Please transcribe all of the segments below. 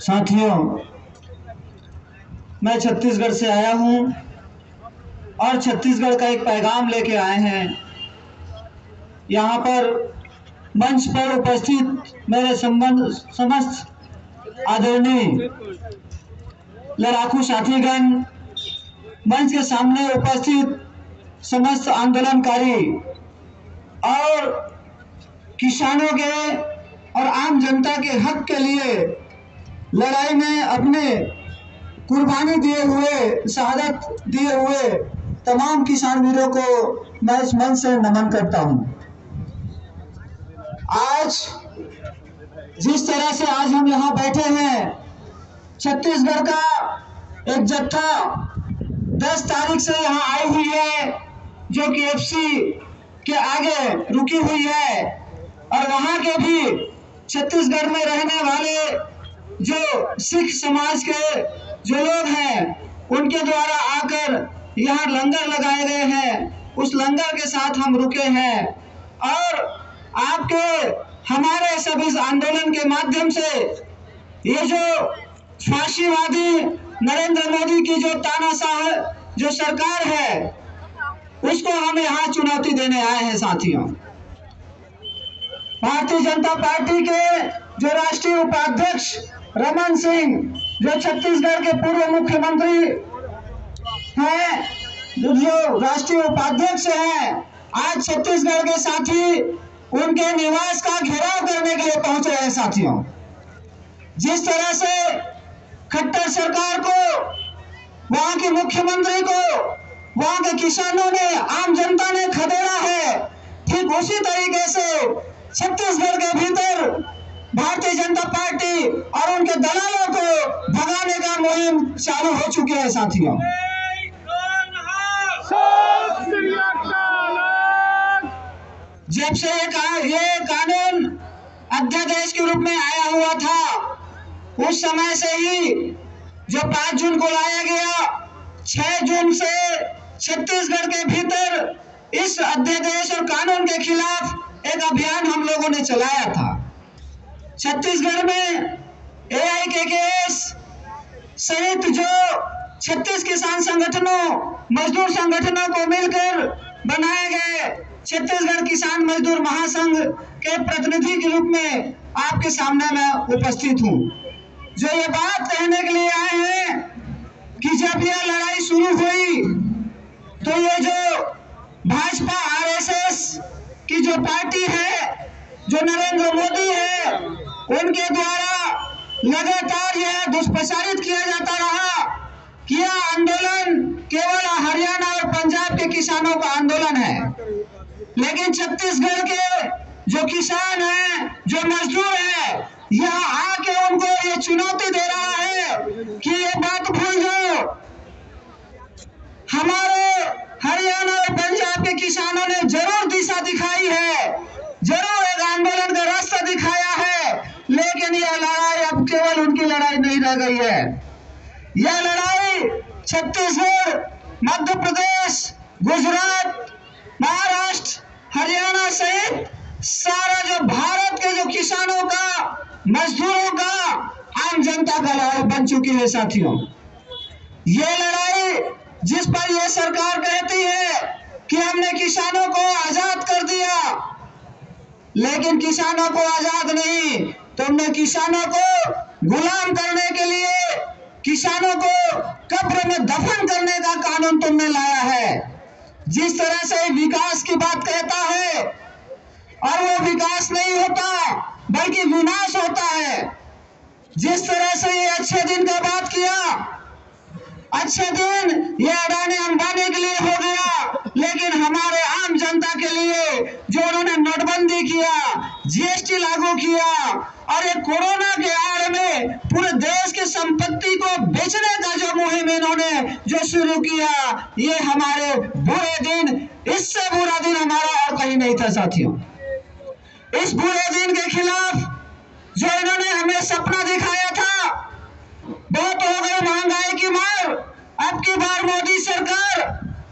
साथियों, मैं छत्तीसगढ़ से आया हूं और छत्तीसगढ़ का एक पैगाम लेके आए हैं। यहाँ पर मंच पर उपस्थित मेरे समस्त आदरणीय लड़ाकू साथीगण, मंच के सामने उपस्थित समस्त आंदोलनकारी और किसानों के और आम जनता के हक के लिए लड़ाई में अपने कुर्बानी दिए हुए, शहादत दिए हुए तमाम किसान वीरों को मैं इस मंच से नमन करता हूं। आज जिस तरह से आज हम यहाँ बैठे हैं, छत्तीसगढ़ का एक जत्था 10 तारीख से यहाँ आई हुई है, जो कि एफसी के आगे रुकी हुई है, और वहाँ के भी छत्तीसगढ़ में रहने वाले जो सिख समाज के जो लोग हैं, उनके द्वारा आकर यहाँ लंगर लगाए गए हैं। उस लंगर के साथ हम रुके हैं और आपके हमारे सब इस आंदोलन के माध्यम से ये जो फांसीवादी नरेंद्र मोदी की जो तानाशाह जो सरकार है, उसको हम यहाँ चुनौती देने आए हैं। साथियों, भारतीय जनता पार्टी के जो राष्ट्रीय उपाध्यक्ष रमन सिंह, जो छत्तीसगढ़ के पूर्व मुख्यमंत्री हैं, जो राष्ट्रीय उपाध्यक्ष हैं, आज छत्तीसगढ़ के साथी उनके निवास का घेराव करने के लिए पहुंच रहे हैं। साथियों, जिस तरह से खट्टर सरकार को, वहां के मुख्यमंत्री को, वहां के किसानों ने, आम जनता ने खदेड़ा है, ठीक उसी तरीके से छत्तीसगढ़ के भीतर भारतीय जनता पार्टी और उनके दलालों को भगाने का मुहिम चालू हो चुकी है। साथियों, जब से ये कानून अध्यादेश के रूप में आया हुआ था, उस समय से ही जो 5 जून को लाया गया, 6 जून से छत्तीसगढ़ के भीतर इस अध्यादेश और कानून के खिलाफ एक अभियान हम लोगों ने चलाया था। छत्तीसगढ़ में AIKKS सहित जो 36 किसान संगठनों, मजदूर संगठनों को मिलकर बनाए गए छत्तीसगढ़ किसान मजदूर महासंघ के प्रतिनिधि के रूप में आपके सामने मैं उपस्थित हूं, जो ये बात कहने के लिए आए हैं कि जब यह लड़ाई शुरू हुई तो ये जो भाजपा RSS की जो पार्टी है, जो नरेंद्र मोदी है, उनके द्वारा लगातार यह दुष्प्रचारित किया जाता रहा कि यह आंदोलन केवल हरियाणा और पंजाब के किसानों का आंदोलन है। लेकिन छत्तीसगढ़ के जो किसान हैं, जो मजदूर हैं, यहाँ आके उनको ये चुनौती दे रहा है कि ये बात भूल जाओ, हमारे हरियाणा और पंजाब के किसानों ने जरूर दिशा दिखाई है, जरूर एक आंदोलन का रास्ता दिखाया है, लेकिन यह लड़ाई अब केवल उनकी लड़ाई नहीं रह गई है। यह लड़ाई छत्तीसगढ़, मध्य प्रदेश, गुजरात, महाराष्ट्र, हरियाणा सहित सारा जो भारत के जो किसानों का, मजदूरों का, आम जनता का लड़ाई बन चुकी है। साथियों, ये लड़ाई जिस पर यह सरकार कहती है कि हमने किसानों को आजाद कर दिया, लेकिन किसानों को आजाद नहीं, तुमने किसानों को गुलाम करने के लिए, किसानों को कब्र में दफन करने का कानून तुमने लाया है। जिस तरह से विकास की बात कहता है, और वो विकास नहीं होता बल्कि विनाश होता है। जिस तरह से ये अच्छे दिन का बात किया, अच्छे दिन ये अडानी अंबानी के लिए हो गया, लेकिन हमारे आम जनता के लिए जो उन्होंने नोटबंदी किया, GST लागू किया, और ये कोरोना के आड़ में पूरे देश की संपत्ति को बेचने का जो मुहिम इन्होंने जो शुरू किया, ये हमारे बुरे दिन, इससे बुरा दिन हमारा और कहीं नहीं था। साथियों, इस बुरे दिन के खिलाफ जो इन्होंने हमें सपना दिखाया था, बहुत हो गई महंगाई की मार, अब की बार मोदी सरकार,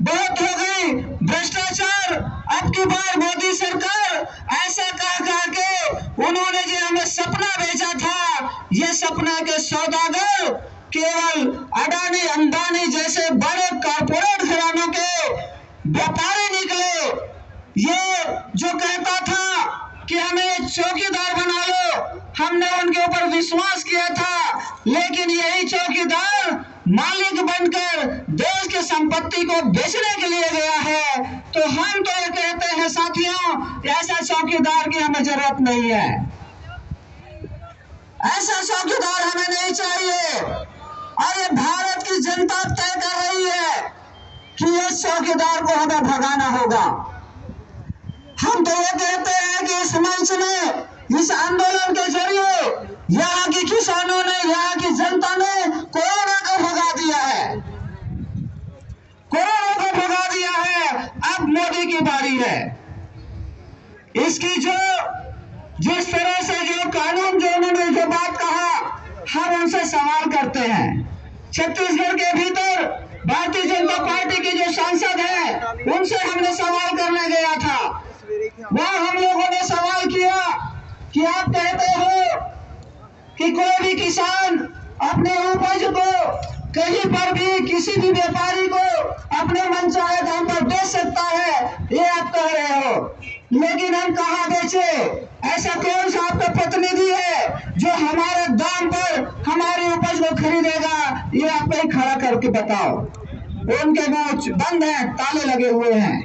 बहुत हो गई भ्रष्टाचार, अब की बार मोदी सरकार, ऐसा कह के उन्होंने जो हमें सपना बेचा था, ये सपना के सौदागर केवल अडानी अंबानी जैसे बड़े कॉर्पोरेट घरानों के व्यापारी निकले। ये जो कहता था कि हमें चौकीदार बना लो, हमने उनके ऊपर विश्वास किया था, लेकिन यही चौकीदार मालिक बनकर देश की संपत्ति को बेचने के लिए गया है। तो हम तो ये कहते हैं साथियों, ऐसा चौकीदार की हमें जरूरत नहीं है, ऐसा चौकीदार हमें नहीं चाहिए। और ये भारत की जनता तय कर रही है कि इस चौकीदार को हमें भगाना होगा। हम तो ये कहते हैं कि इस मंच में, इस आंदोलन के जरिए यहाँ के किसानों ने, यहाँ की जनता ने कोरोना को भगा दिया है, कोरोना को भगा दिया है। अब मोदी की बारी है। इसकी जिस तरह से जो कानून, जो उन्होंने जो बात कहा, हम उनसे सवाल करते हैं। छत्तीसगढ़ के भीतर भारतीय जनता पार्टी के जो सांसद हैं, उनसे हमने सवाल करने गया था। वहां हम लोगों ने सवाल किया कि आप कहते हो कि कोई भी किसान अपने उपज को कहीं पर भी, किसी भी व्यापारी को अपने मनचाहे दाम पर बेच सकता है, ये आप कह रहे हो, लेकिन हम कहाँ बेचे? ऐसा कौन सा आपका प्रतिनिधि है जो हमारे दाम पर हमारी उपज को खरीदेगा? ये आप कहीं खड़ा करके बताओ। उनके मुंह बंद हैं, ताले लगे हुए हैं।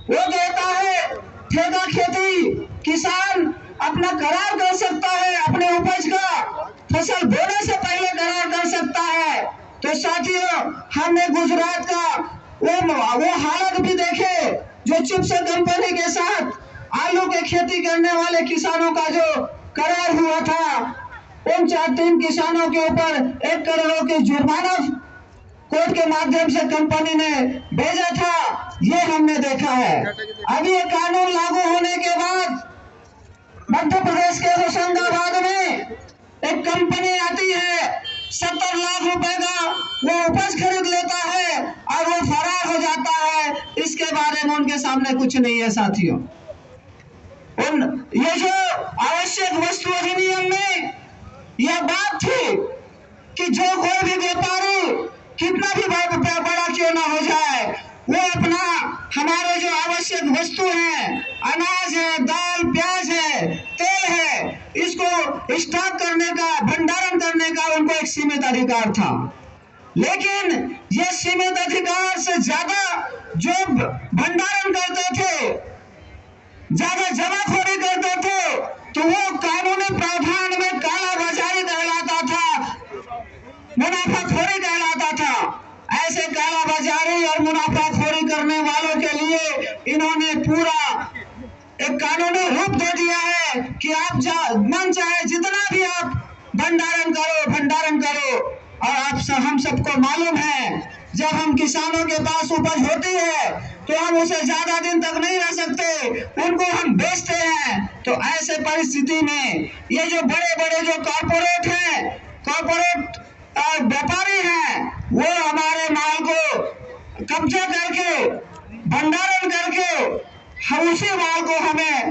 वो कहता है ठेका खेती, किसान अपना करार कर सकता है, अपने उपज का फसल बोने से पहले करार कर सकता है। तो साथियों, हमने गुजरात का वो हालत भी देखे, जो चिप्स कंपनी के साथ आलू की खेती करने वाले किसानों का जो करार हुआ था, उन 3 किसानों के ऊपर 1 करोड़ की जुर्माना कोर्ट के माध्यम से कंपनी ने भेजा था। ये हमने देखा है। अभी ये कानून लागू होने के बाद मध्य प्रदेश के होशंगाबाद में एक कंपनी आती है, 70 लाख रुपए का वो उपज खरीद लेता है और वो फरार हो जाता है। इसके बारे में उनके सामने कुछ नहीं है साथियों। ये जो आवश्यक वस्तु अधिनियम में यह बात थी कि जो कोई भी व्यापारी कितना भी बड़ा क्यों ना हो जाए, वो अपना हमारे जो आवश्यक वस्तु है, अनाज है, दाल, प्याज है, तेल है, इसको स्टॉक करने का, भंडारण करने का उनको एक सीमित अधिकार था। लेकिन ये सीमित अधिकार से ज्यादा जो भंडारण करते थे, ज्यादा जमाखोरी करते थे, तो वो कानूनी प्रावधान में काला बाजारी कहलाता था, मुनाफाखोरी कहलाता था। ऐसे काला बाजारी और मुनाफाखोरी करने वालों के लिए इन्होंने पूरा एक कानूनी रूप दे दिया है कि आप मन चाहे जितना भी आप भंडारण करो। और हम सबको मालूम है, जब हम किसानों के पास उपज होती है तो हम उसे ज्यादा दिन तक नहीं रह सकते, उनको हम बेचते हैं। तो ऐसे परिस्थिति में ये जो बड़े बड़े जो कॉर्पोरेट हैं, कॉर्पोरेट व्यापारी हैं, वो हमारे माल को कब्जा करके, भंडारण करके, हम उसी माल को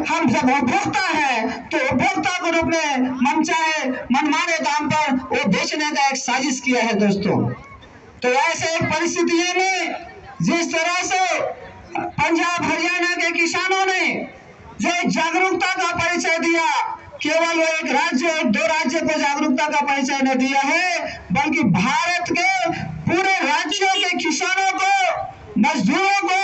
हम जब उपभोक्ता है तो उपभोक्ता को अपने मनचाहे मनमाने दाम पर वो बेचने का एक साजिश किया है दोस्तों। तो ऐसे एक परिस्थितियों में जिस तरह से पंजाब हरियाणा के किसानों ने जो जागरूकता का परिचय दिया, केवल वो एक राज्य और 2 राज्य को जागरूकता का परिचय नहीं दिया है, बल्कि भारत के पूरे राज्यों के किसानों को, मजदूरों को,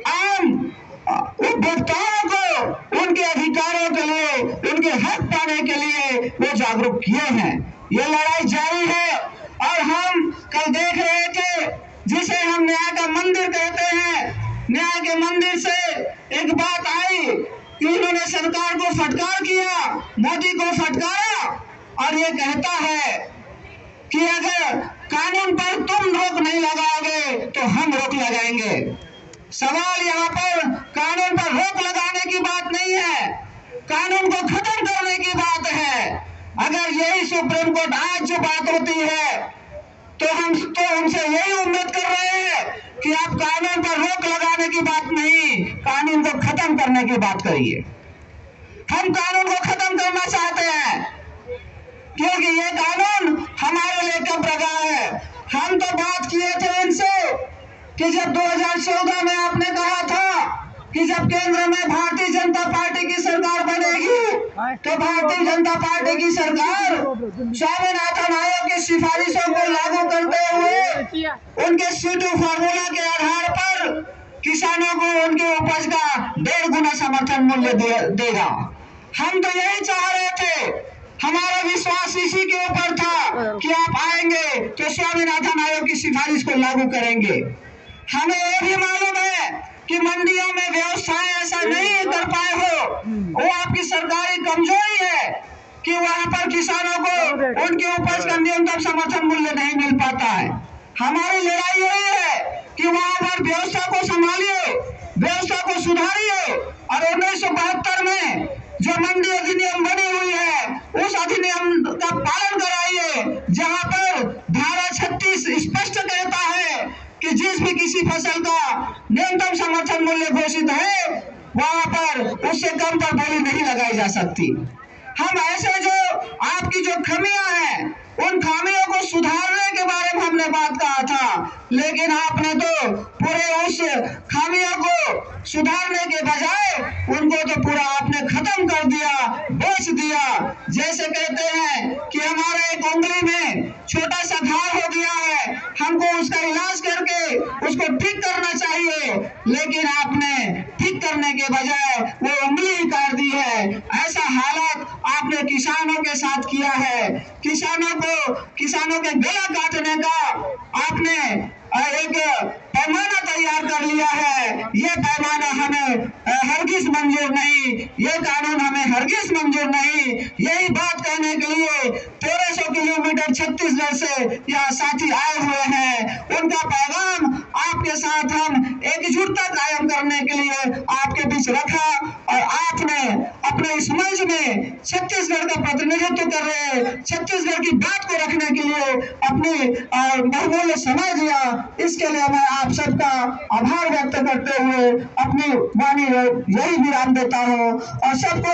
आम उपभोक्ताओं को उनके अधिकारों के लिए, उनके हक पाने के लिए वो जागरूक किए हैं। ये लड़ाई जारी है। और हम कल देख रहे थे, जिसे हम न्याय का मंदिर कहते हैं, न्याय के मंदिर से एक बात आई कि उन्होंने सरकार को फटकार किया, मोदी को फटकारा और ये कहता है कि अगर कानून पर तुम रोक नहीं लगाओगे तो हम रोक लगाएंगे। सवाल यहाँ पर कानून पर रोक लगाने की बात नहीं है, कानून को खत्म करने की बात है। अगर यही सुप्रीम कोर्ट आज जो बात होती है तो हम तो उनसे यही उम्मीद कर रहे हैं कि आप कानून पर रोक लगाने की बात नहीं, कानून को खत्म करने की बात करिए। हम कानून को खत्म करना चाहते हैं क्योंकि ये कानून किए थे उनसे कि जब 2014 में आपने कहा था कि जब केंद्र में भारतीय जनता पार्टी की सरकार बनेगी तो भारतीय जनता पार्टी की सरकार स्वामीनाथन आयोग की सिफारिशों को लागू करते हुए उनके सीटू फार्मूला के आधार पर किसानों को उनके उपज का 1.5 गुना समर्थन मूल्य देगा। हम तो यही चाह रहे थे, हमारा विश्वास इसी के ऊपर था कि आप आएंगे तो स्वामीनाथन आयोग की सिफारिश को लागू करेंगे। हमें ये भी मालूम है कि मंडियों में व्यवस्थाएं ऐसा नहीं कर पाए हो, वो आपकी सरकारी कमजोरी है कि वहां पर किसानों को उनके उपज का न्यूनतम समर्थन मूल्य नहीं मिल पाता है। हमारी लड़ाई यही है कि वहां पर व्यवस्था को संभालिए, व्यवस्था को सुधारिए और 1972 में जो मंडी अधिनियम बनी हुई है उस अधिनियम का पालन कराइए, जहां पर धारा 36 स्पष्ट कहता है कि जिस भी किसी फसल का न्यूनतम समर्थन मूल्य घोषित है वहां पर उससे कम पर बोली नहीं लगाई जा सकती। हम ऐसे जो आपकी जो खामियां हैं उन खामियों को सुधारने के बारे में हमने बात कहा था, लेकिन आपने तो पूरे उस खामियों को सुधारने के बजाय उनको तो पूरा आपने खत्म कर दिया, बेच दिया। जैसे कहते हैं कि हमारे एक उंगली में छोटा सा घाव हो गया है, हमको उसका इलाज करके उसको ठीक करना चाहिए, लेकिन आपने ठीक करने के बजाय वो उंगली ही काट दी है। ऐसा हालत आपने किसानों के साथ किया है। किसानों के गला काटने का आपने एक पैमाना तैयार कर लिया है। ये पैमाना हमें हरगिज मंजूर नहीं, ये कानून हमें हरगिज मंजूर नहीं। यही बात कहने के लिए 1300 किलोमीटर छत्तीसगढ़ से यहाँ साथी आए हुए हैं। उनका पैगाम आपके साथ हम एकजुटता कायम करने के लिए आपके बीच रखा और आपने अपने इस मंच में छत्तीसगढ़ का प्रतिनिधित्व कर रहे, छत्तीसगढ़ की बात को रखने के लिए अपनी बहुमूल्य समय दिया। इसके लिए मैं आप सबका आभार व्यक्त करते हुए अपनी वाणी यही विराम देता हूँ और सबको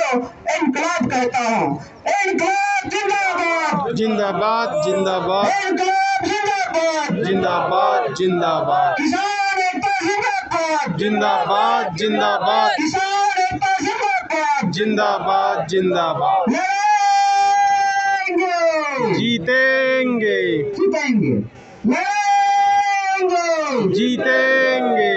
इनकलाब कहता हूँ। इनकलाब जिंदाबाद, जिंदाबाद जिंदाबाद, इनकलाब जिंदाबाद, जिंदाबाद जिंदाबाद, किसान एकता जिंदाबाद, जिंदाबाद जिंदाबाद, किसान एकता जिंदाबाद, जिंदाबाद जिंदाबाद। लड़ेंगे, जीतेंगे जीतेंगे, लड़ेंगे, जीतेंगे।